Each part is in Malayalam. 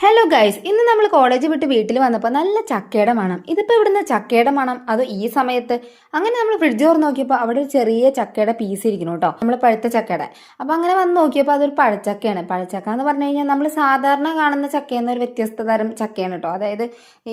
ഹലോ ഗൈസ്, ഇന്ന് നമ്മൾ കോളേജ് വിട്ട് വീട്ടിൽ വന്നപ്പോൾ നല്ല ചക്കയുടെ മണം. ഇതിപ്പോൾ ഇവിടുന്ന് ചക്കയുടെ മണം അത് ഈ സമയത്ത്. അങ്ങനെ നമ്മൾ ഫ്രിഡ്ജ് തുറന്ന് നോക്കിയപ്പോൾ അവിടെ ഒരു ചെറിയ ചക്കയുടെ പീസ് ഇരിക്കുന്നു കേട്ടോ, നമ്മൾ പഴുത്ത ചക്കയുടെ. അപ്പോൾ അങ്ങനെ വന്ന് നോക്കിയപ്പോൾ അതൊരു പഴച്ചക്കയാണ്. പഴച്ചക്ക എന്ന് പറഞ്ഞു കഴിഞ്ഞാൽ നമ്മൾ സാധാരണ കാണുന്ന ചക്കയെന്ന ഒരു വ്യത്യസ്ത തരം ചക്കയാണ് കേട്ടോ. അതായത്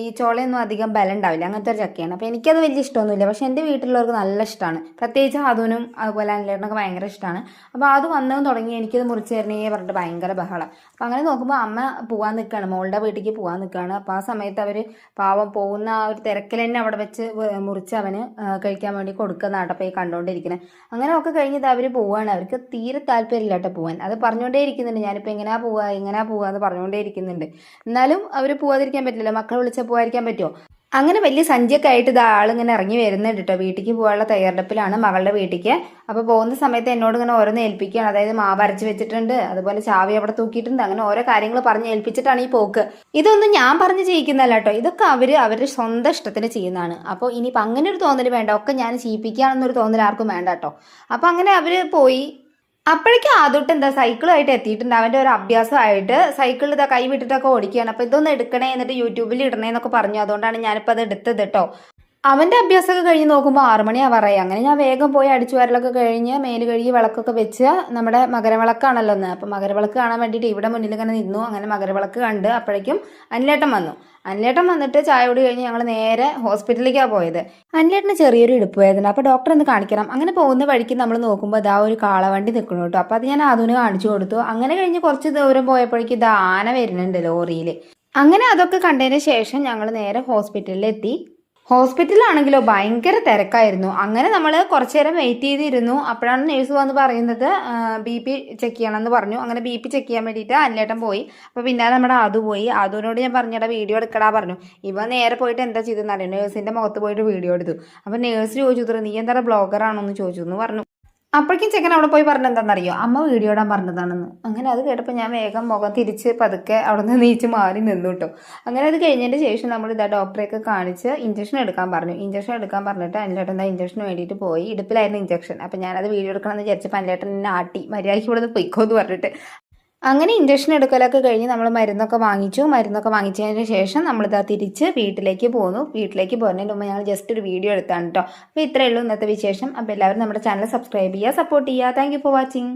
ഈ ചോളയൊന്നും അധികം ബലം ഉണ്ടാവില്ല, അങ്ങനത്തെ ഒരു ചക്കയാണ്. അപ്പോൾ എനിക്കത് വലിയ ഇഷ്ടമൊന്നുമില്ല, പക്ഷേ എൻ്റെ വീട്ടിലുള്ളവർക്ക് നല്ല ഇഷ്ടമാണ്. പ്രത്യേകിച്ച് അതുനും അതുപോലെ അനിലേട്ടനൊക്കെ ഭയങ്കര ഇഷ്ടമാണ്. അപ്പോൾ അത് വന്നതും തുടങ്ങി എനിക്കത് മുറിച്ച് തരണേ പറഞ്ഞിട്ട് ഭയങ്കര ബഹളം. അപ്പോൾ അങ്ങനെ നോക്കുമ്പോൾ അമ്മ പോകാൻ നിൽക്കുകയാണ്, മോളുടെ വീട്ടിലേക്ക് പോകാൻ നിൽക്കുകയാണ്. അപ്പോൾ ആ സമയത്ത് അവർ പാവം പോകുന്ന ആ ഒരു തിരക്കിൽ തന്നെ അവിടെ വെച്ച് മുറിച്ച് അവന് കഴിക്കാൻ വേണ്ടി കൊടുക്കുന്ന ആട്ടപ്പോൾ ഈ കണ്ടുകൊണ്ടിരിക്കുന്നത്. അങ്ങനെ ഒക്കെ കഴിഞ്ഞിട്ട് അവർ പോവുകയാണ്. അവർക്ക് തീരെ താല്പര്യമില്ല കേട്ടോ പോകാൻ. അത് പറഞ്ഞുകൊണ്ടേ ഇരിക്കുന്നുണ്ട്, ഞാനിപ്പോൾ എങ്ങനെയാ പോവുക എന്ന് പറഞ്ഞുകൊണ്ടേ ഇരിക്കുന്നുണ്ട്. എന്നാലും അവർ പോകാതിരിക്കാൻ പറ്റില്ല, മക്കളെ വിളിച്ചാൽ പോകാതിരിക്കാൻ പറ്റുമോ? അങ്ങനെ വലിയ സഞ്ചിയൊക്കെ ആയിട്ട് ഇത് ആളിങ്ങനെ ഇറങ്ങി വരുന്നുണ്ട് കേട്ടോ. വീട്ടിലേക്ക് പോകാനുള്ള തയ്യാറെടുപ്പിലാണ്, മകളുടെ വീട്ടിലേക്ക്. അപ്പോൾ പോകുന്ന സമയത്ത് എന്നോട് ഇങ്ങനെ ഓരോന്ന് ഏൽപ്പിക്കുകയാണ്. അതായത് മാവ് അരച്ച് വെച്ചിട്ടുണ്ട്, അതുപോലെ ചാവി അവിടെ തൂക്കിയിട്ടുണ്ട്, അങ്ങനെ ഓരോ കാര്യങ്ങൾ പറഞ്ഞ് ഏൽപ്പിച്ചിട്ടാണ് ഈ പോക്ക്. ഇതൊന്നും ഞാൻ പറഞ്ഞ് ചെയ്യിക്കുന്നല്ല കേട്ടോ, ഇതൊക്കെ അവരുടെ സ്വന്തം ഇഷ്ടത്തിന് ചെയ്യുന്നതാണ്. അപ്പോൾ ഇനിയിപ്പോൾ അങ്ങനെ ഒരു തോന്നൽ വേണ്ട, ഒക്കെ ഞാൻ ചെയ്യിപ്പിക്കുകയാണെന്നൊരു തോന്നൽ ആർക്കും വേണ്ട കേട്ടോ. അപ്പോൾ അങ്ങനെ അവർ പോയി. അപ്പോഴേക്കും ആദ്യമായിട്ട് എന്താ സൈക്കിളായിട്ട് എത്തിയിട്ടുണ്ട്. അവൻ്റെ ഒരു അഭ്യാസമായിട്ട് സൈക്കിളിൽ ഇതാ കൈ വിട്ടിട്ടൊക്കെ ഓടിക്കുകയാണ്. അപ്പോൾ ഇതൊന്ന് എടുക്കണേ, എന്നിട്ട് യൂട്യൂബിൽ ഇടണേ എന്നൊക്കെ പറഞ്ഞു. അതുകൊണ്ടാണ് ഞാനിപ്പോൾ അത് എടുത്തത് കേട്ടോ. അവൻ്റെ അഭ്യാസമൊക്കെ കഴിഞ്ഞ് നോക്കുമ്പോൾ 6 മണിയാവാറായി. അങ്ങനെ ഞാൻ വേഗം പോയി അടിച്ചു വാരലൊക്കെ കഴിഞ്ഞ് മേല് കഴുകി വിളക്കൊക്കെ വെച്ച്, നമ്മുടെ മകരവിളക്കാണല്ലോ ഒന്ന്. അപ്പം മകരവിളക്ക് കാണാൻ വേണ്ടിയിട്ട് ഇവിടെ മുന്നിൽ ഇങ്ങനെ നിന്നു. അങ്ങനെ മകരവിളക്ക് കണ്ട് അപ്പോഴേക്കും അനിലേട്ടൻ വന്നു. അനിലേട്ടൻ വന്നിട്ട് ചായ കുടി കഴിഞ്ഞ് ഞങ്ങൾ നേരെ ഹോസ്പിറ്റലിലേക്കാണ് പോയത്. അനിലേട്ടന് ചെറിയൊരു ഇടുപ്പ് വേദന, അപ്പോൾ ഡോക്ടറെ ഒന്ന് കാണിക്കണം. അങ്ങനെ പോകുന്ന വഴിക്ക് നമ്മൾ നോക്കുമ്പോൾ ഇതാ ഒരു കാളവണ്ടി നിൽക്കണം കേട്ടോ. അപ്പോൾ അത് ഞാൻ അതിന് കാണിച്ചു കൊടുത്തു. അങ്ങനെ കഴിഞ്ഞ് കുറച്ച് ദൂരം പോയപ്പോഴേക്കും ഇത് ആന വരുന്നുണ്ട് ലോറിയിൽ. അങ്ങനെ അതൊക്കെ കണ്ടതിന് ശേഷം ഞങ്ങൾ നേരെ ഹോസ്പിറ്റലിലെത്തി. ഹോസ്പിറ്റലിലാണെങ്കിലോ ഭയങ്കര തിരക്കായിരുന്നു. അങ്ങനെ നമ്മൾ കുറച്ചു നേരം വെയിറ്റ് ചെയ്തിരുന്നു. അപ്പോഴാണ് നേഴ്സ് വന്ന് പറയുന്നത് BP ചെക്ക് ചെയ്യണമെന്ന് പറഞ്ഞു. അങ്ങനെ BP ചെക്ക് ചെയ്യാൻ വേണ്ടിയിട്ട് അനിലേട്ടൻ പോയി. അപ്പോൾ പിന്നാലെ നമ്മുടെ ആദു പോയി. ആദുവിനോട് ഞാൻ പറഞ്ഞിടാ വീഡിയോ എടുക്കടാ പറഞ്ഞു. ഇവ നേരെ പോയിട്ട് എന്താ ചെയ്തെന്ന് അറിയാം, നേഴ്സിൻ്റെ മുഖത്ത് പോയിട്ട് വീഡിയോ എടുത്തു. അപ്പോൾ നേഴ്സ് ചോദിച്ചു, നീ എന്താ ബ്ലോഗറാണോ എന്ന് ചോദിച്ചു എന്ന് പറഞ്ഞു. അപ്പോഴേക്കും ചെക്കൻ അവിടെ പോയി പറഞ്ഞ എന്താണെന്നറിയോ, അമ്മ വീഡിയോ ഇടാൻ പറഞ്ഞതാണെന്ന്. അങ്ങനെ അത് കേട്ടപ്പോൾ ഞാൻ വേഗം മുഖം തിരിച്ച് പതുക്കെ അവിടെ നിന്ന് നീച്ച് മാറി നിന്നു കേട്ടോ. അങ്ങനെ അത് കഴിഞ്ഞതിന് ശേഷം നമ്മൾ ഇതാ ഡോക്ടറെയൊക്കെ കാണിച്ച് ഇഞ്ചക്ഷൻ എടുക്കാൻ പറഞ്ഞു. ഇഞ്ചക്ഷൻ എടുക്കാൻ പറഞ്ഞിട്ട് അനിലേട്ടൻ എന്താ ഇഞ്ചക്ഷന് വേണ്ടിയിട്ട് പോയി. ഇടുപ്പിലായിരുന്നു ഇഞ്ചക്ഷൻ. അപ്പം ഞാനത് വീഡിയോ എടുക്കണമെന്ന് വിചാരിച്ചപ്പോൾ അനിലേട്ടൻ എന്നെ ആട്ടി മര്യാദയ്ക്ക് ഇവിടെ നിന്ന് പൊയ്ക്കോ എന്ന് പറഞ്ഞിട്ട്. അങ്ങനെ ഇഞ്ചക്ഷൻ എടുക്കലൊക്കെ കഴിഞ്ഞ് നമ്മൾ മരുന്നൊക്കെ വാങ്ങിച്ചതിന് ശേഷം നമ്മളിതാ തിരിച്ച് വീട്ടിലേക്ക് പോന്നു. വീട്ടിലേക്ക് പോകുന്നതിന് മുമ്പ് ഞങ്ങൾ ജസ്റ്റ് ഒരു വീഡിയോ എടുത്താണ് കേട്ടോ. അപ്പോൾ ഇത്രയേ ഉള്ളൂ ഇന്നത്തെ വിശേഷം. അപ്പോൾ എല്ലാവരും നമ്മുടെ ചാനൽ സബ്സ്ക്രൈബ് ചെയ്യുക, സപ്പോർട്ട് ചെയ്യുക. Thank you for watching.